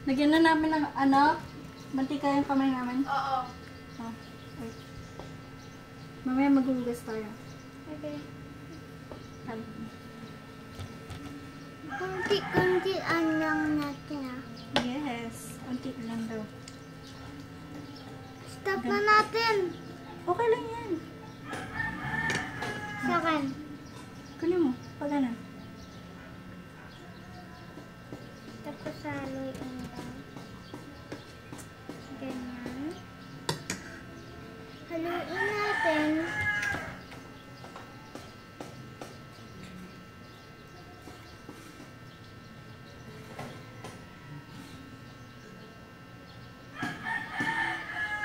Lagyan na namin ng ano, mantika yung kamay namin. Oo. Oh, wait. Mamaya maghugas tayo. Okay. Kunti-kunti lang natin ah. Yes, unti lang daw. Stop na natin. Okay lang yan. Sa akin. Kunin mo, pag ano. Tapos haluin lang. Ganyan. Haluin natin.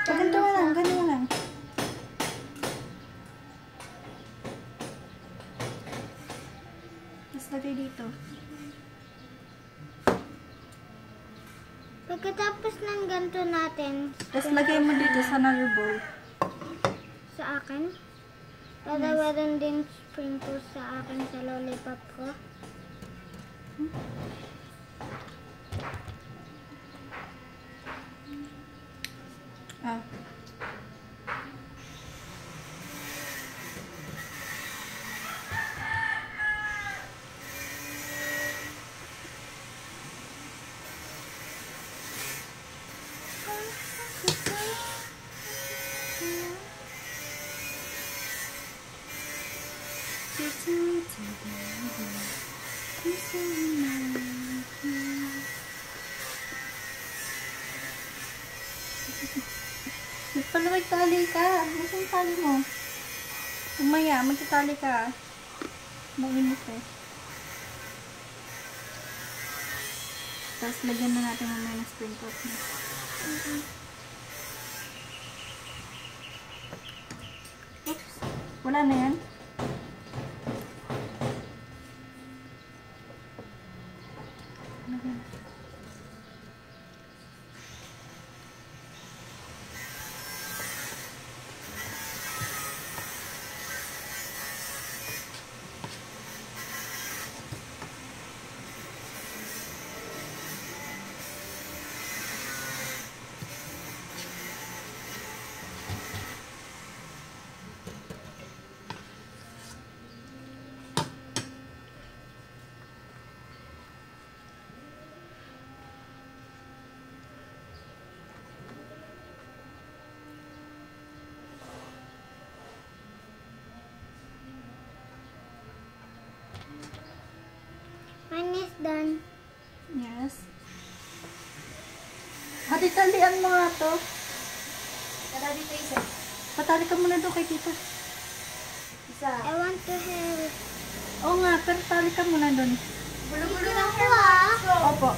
Ganito mo lang, ganito mo lang. Tapos lagay dito. Pagkatapos ng ganito natin, Tapos lagay mo dito sa another bowl. sa akin, para meron din sprinkles sa akin sa lollipop ko. Ah. Pala magtali ka. Masa yung tali mo? Umaya, magtali ka. Mainit eh. Tapos lagyan na natin mamaya ng sprinkles na. Oops. Wala na yan. Mine is done. Yes. Hati-talian mo nga to. Tara dito isa. Patali ka muna doon kay tita. Isa. I want to have... Oo nga, pero tali ka muna doon. Bulo-bulo ng Ako hair ah. mask. Opo.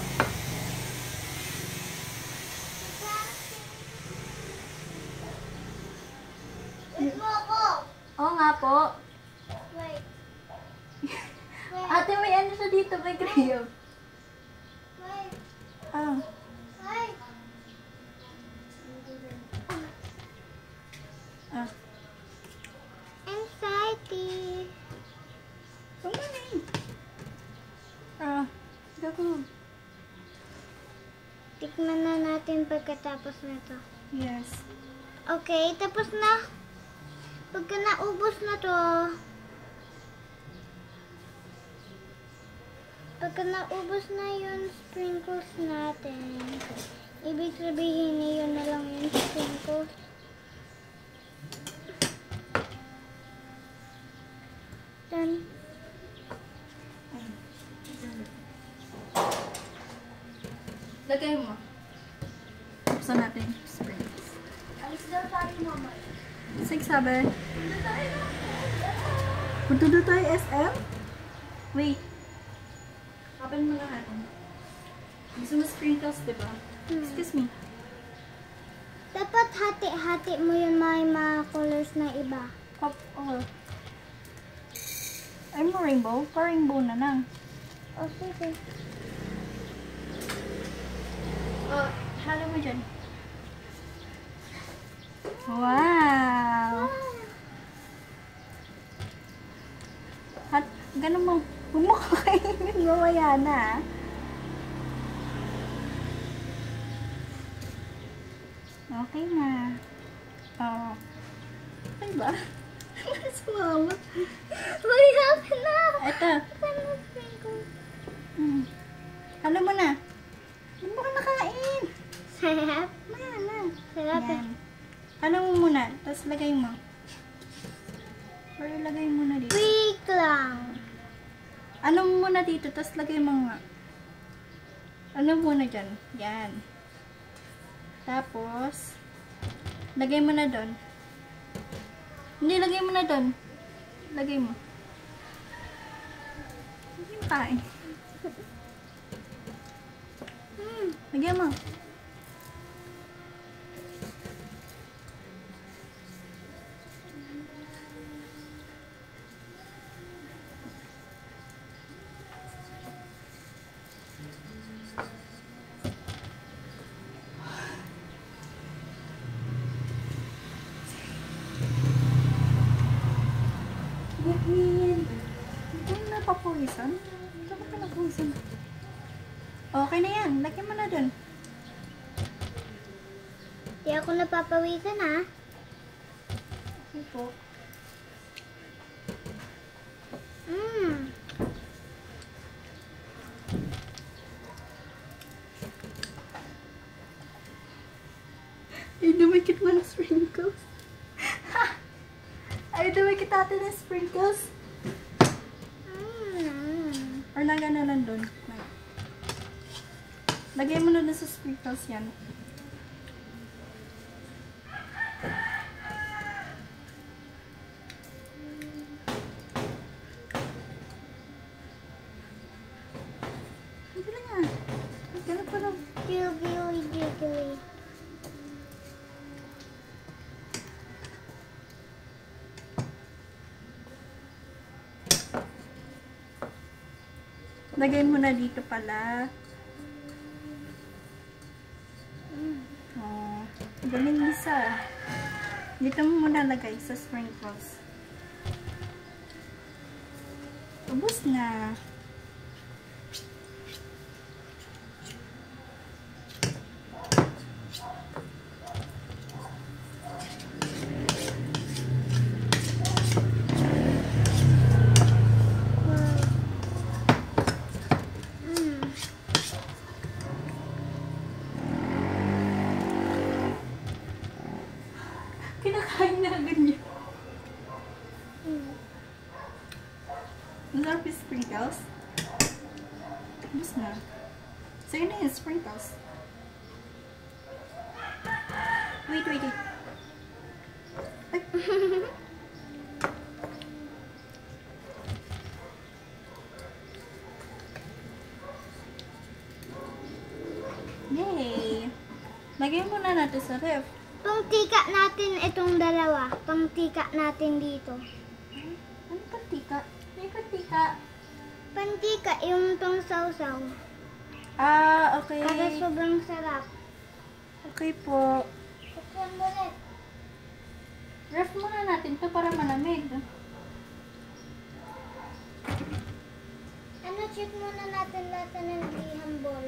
Wait mo ako. Oo nga po. Wait. Ate, may ano sa dito, may crayon. Wait. Ah. Wait. Ah. Anxiety. Kumain. Ah. Gago. Tikman na natin pagkatapos nito. Yes. Okay, tapos na. Pagka naubos na to, pagka naubos na yung sprinkles natin, ibig sabihin na yun na lang yung sprinkles. Done. Lagay mo. Buksan natin yung sprinkles. Alis daw tayo, mama. Six, sabi. Punta doon tayo SM? Wait. Open mo lahat. Gusto mo sprinkles, diba? Excuse me. Dapat hati-hati mo yung mga colors na iba. Pop, oh. Ay mo rainbow? Pa-rainbow na lang. O, sige. Oh, halo mo dyan. Wow! At, ganun mo. Huwag mo kakainin mamaya na. Okay na. Oh. Okay ba? Sumama. Uy, happy na! Ito. Ano sprinkles? Alam mo na. Hindi mo ka nakain. Sarap. Na. Sarap eh. Yan. Alam mo muna. Tapos lagay mo. Or ilagay mo na dito. Wait lang. Ano mo muna dito. Tapos lagay mo nga. Ano muna dyan. Yan. Tapos, lagay mo na doon. Hindi, lagay mo na doon. Lagay mo. Hindi mo kain. Lagyan mo. Yan. Hindi mo napapuwisan. Hindi ka pa napapuwisan. Okay na yan. Lagyan mo na dun. Di ako napapawisan ha. Okay po. Ay, dumikit mo ng sprinkles. Ay, dumikit natin ng sprinkles. Or naga na lang dun. Lagay mo na dun sa sprinkles yan. Hindi lang nga. Ganun pa lang. Jiggly. Lagay mo na dito pala. Oh, galing isa. Dito mo muna lagay sa sprinkles. Ubus na. Kinakain na ganyan. Masarap yung sprinkles. Ubus na. So, yun na yung sprinkles. Wait. Ay. Yay! Lagyan muna natin sa ref. Pangtika natin itong dalawa. Pangtika natin dito. Ano pantika? May pantika. Pantika yung pang sausaw. Ah, okay. Para sobrang sarap. Okay po. Buksan mo ulit. Ref muna natin to para malamig. Check muna natin lahat ng graham ball.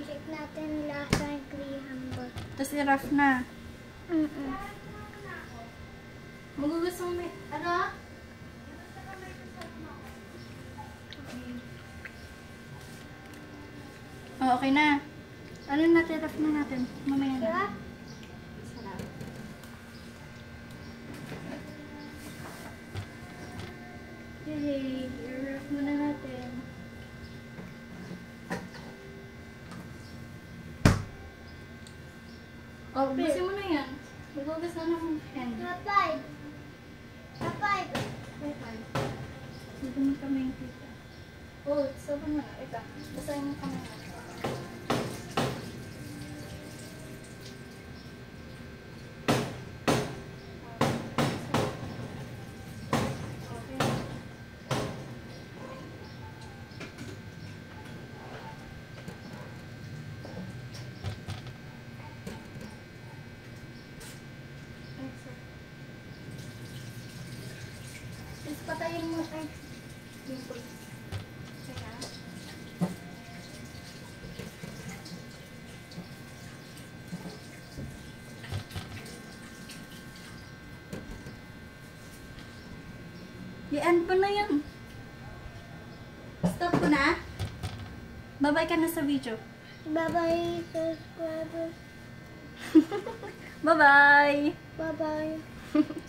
Check natin lahat ng graham ball. Tapos i-rough na. Magugusto mo may... Ano? Oh, okay na. Ano natin? Rough na natin. Mamaya na. Sarap. Sarap. Yay! I-rough muna natin. Oh, busin mo na yan. Magugas na ng hand. Kapay. Kapay. Dito mo kami yung tita. Oh, sabi mo na. Ito. Basahin mo kami. Patayin mo ay yung pulse. Kaya I-end mo na yan. Stop ko na. Bye-bye ka na sa video. Bye-bye, subscribers. Bye-bye! Bye-bye.